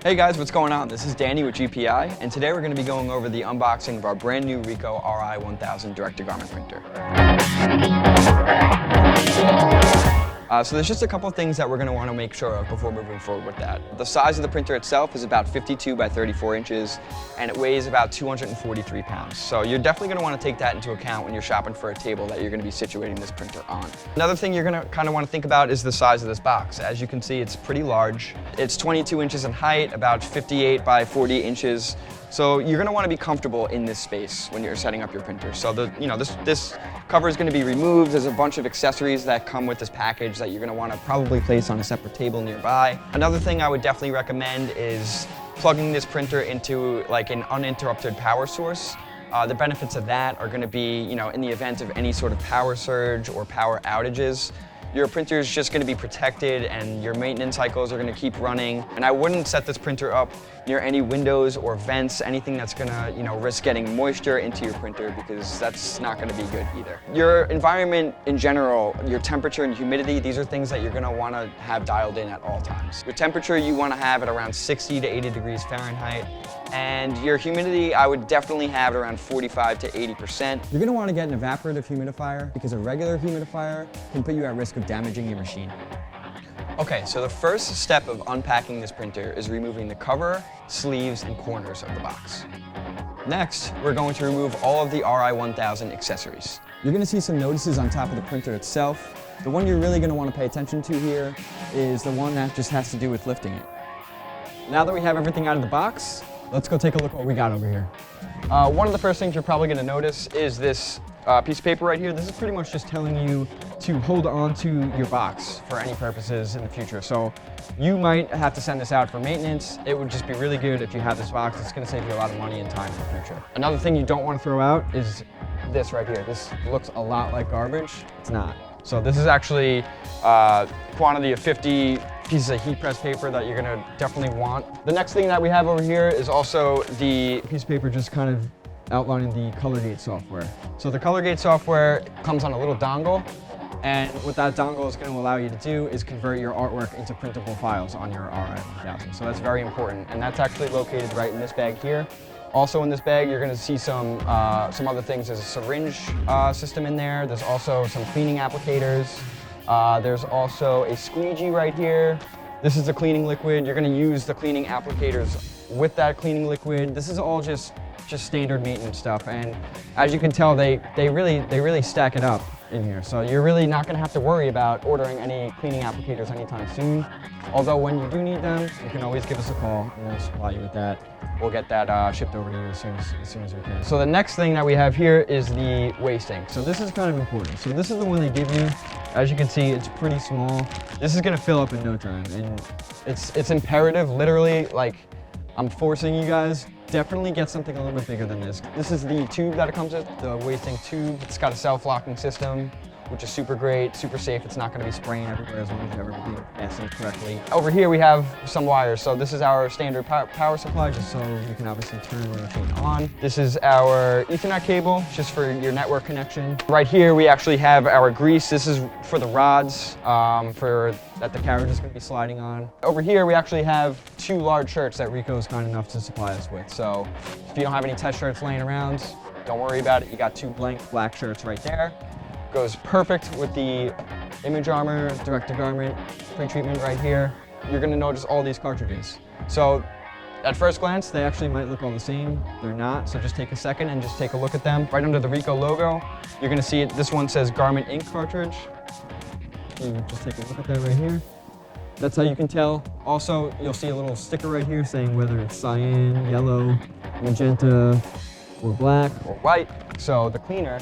Hey guys, what's going on? This is Danny with GPI, and today we're going to be going over the unboxing of our brand new RICOH Ri 1000 direct-to-garment printer. So there's just a couple of things that we're going to want to make sure of before moving forward with that. The size of the printer itself is about 52 by 34 inches, and it weighs about 243 pounds. So you're definitely going to want to take that into account when you're shopping for a table that you're going to be situating this printer on. Another thing you're going to kind of want to think about is the size of this box. As you can see, it's pretty large. It's 22 inches in height, about 58 by 40 inches. So you're going to want to be comfortable in this space when you're setting up your printer. So this cover is going to be removed. There's a bunch of accessories that come with this package that you're going to want to probably place on a separate table nearby. Another thing I would definitely recommend is plugging this printer into like an uninterrupted power source. The benefits of that are going to be, in the event of any sort of power surge or power outages, your printer is just going to be protected and your maintenance cycles are going to keep running. And I wouldn't set this printer up near any windows or vents, anything that's going to, risk getting moisture into your printer, because that's not going to be good either. Your environment in general, your temperature and humidity, these are things that you're going to want to have dialed in at all times. Your temperature you want to have at around 60 to 80 degrees Fahrenheit. And your humidity, I would definitely have it around 45 to 80%. You're going to want to get an evaporative humidifier because a regular humidifier can put you at risk of damaging your machine. Okay, so the first step of unpacking this printer is removing the cover, sleeves, and corners of the box. Next, we're going to remove all of the Ri 1000 accessories. You're going to see some notices on top of the printer itself. The one you're really going to want to pay attention to here is the one that just has to do with lifting it. Now that we have everything out of the box, let's go take a look at what we got over here. One of the first things you're probably going to notice is this piece of paper right here. This is pretty much just telling you to hold on to your box for any purposes in the future. So you might have to send this out for maintenance. It would just be really good if you have this box. It's going to save you a lot of money and time in the future. Another thing you don't want to throw out is this right here. This looks a lot like garbage. It's not. So this is actually quantity of 50 pieces of heat press paper that you're going to definitely want. The next thing that we have over here is also the piece of paper just kind of outlining the Colorgate software. So the Colorgate software comes on a little dongle, and what that dongle is going to allow you to do is convert your artwork into printable files on your Ri 1000. So that's very important, and that's actually located right in this bag here. Also in this bag, you're going to see some other things. There's a syringe system in there. There's also some cleaning applicators. There's also a squeegee right here. This is the cleaning liquid. You're going to use the cleaning applicators with that cleaning liquid. This is all just standard maintenance stuff, and as you can tell, they really stack it up in here. So you're really not going to have to worry about ordering any cleaning applicators anytime soon. Although when you do need them, you can always give us a call and we'll supply you with that. We'll get that shipped over to you as soon as we can. So the next thing that we have here is the wasting. So this is kind of important. So this is the one they give you. As you can see, it's pretty small. This is going to fill up in no time, and it's imperative, literally, like I'm forcing you guys, definitely get something a little bit bigger than this. This is the tube that it comes with, the wasting tube. It's got a self-locking system, which is super great, super safe. It's not going to be spraying everywhere as long as you have everything fastened correctly. Over here we have some wires. So this is our standard power supply, just so you can obviously turn the machine on. This is our Ethernet cable, just for your network connection. Right here we actually have our grease. This is for the rods that the carriage is going to be sliding on. Over here we actually have 2 large shirts that RICOH is kind enough to supply us with. So if you don't have any test shirts laying around, don't worry about it. You got 2 blank black shirts right there. Goes perfect with the Image Armor direct-to-garment pretreatment right here. You're going to notice all these cartridges. So at first glance, they actually might look all the same. They're not, so just take a second and just take a look at them. Right under the RICOH logo, you're going to see it. This one says Garment Ink Cartridge. You can just take a look at that right here. That's how you can tell. Also, you'll see a little sticker right here saying whether it's cyan, yellow, magenta, or black, or white. So the cleaner,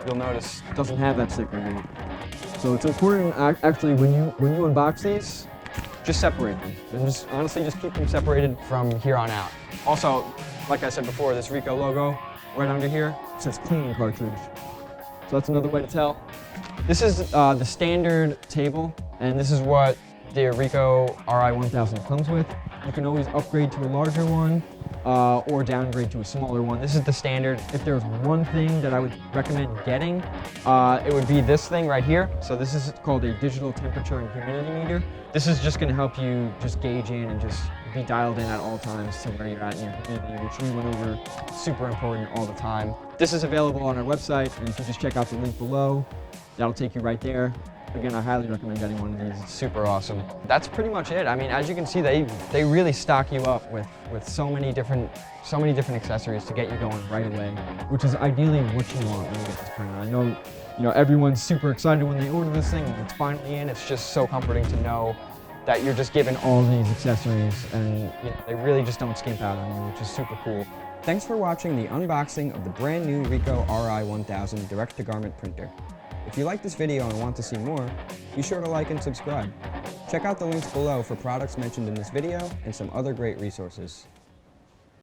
you'll notice, doesn't have that sticker here. So it's important, actually, when you unbox these, just separate them. And honestly, just keep them separated from here on out. Also, like I said before, this RICOH logo right under here says cleaning cartridge. So that's another way to tell. This is the standard table, and this is what the RICOH Ri 1000 comes with. You can always upgrade to a larger one. or downgrade to a smaller one. This is the standard. If there's one thing that I would recommend getting, it would be this thing right here. So this is called a digital temperature and humidity meter. This is just going to help you just gauge in and just be dialed in at all times to where you're at in your humidity, which we went over, super important all the time. This is available on our website, and if you just check out the link below, that'll take you right there. Again, I highly recommend getting one of these. It's super awesome. That's pretty much it. I mean, as you can see, they really stock you up with so many different accessories to get you going right away, which is ideally what you want when you get this printer. I know, everyone's super excited when they order this thing and it's finally in. It's just so comforting to know that you're just given all these accessories, and they really just don't skimp out on you, which is super cool. Thanks for watching the unboxing of the brand new RICOH Ri 1000 direct-to-garment printer. If you like this video and want to see more, be sure to like and subscribe. Check out the links below for products mentioned in this video and some other great resources.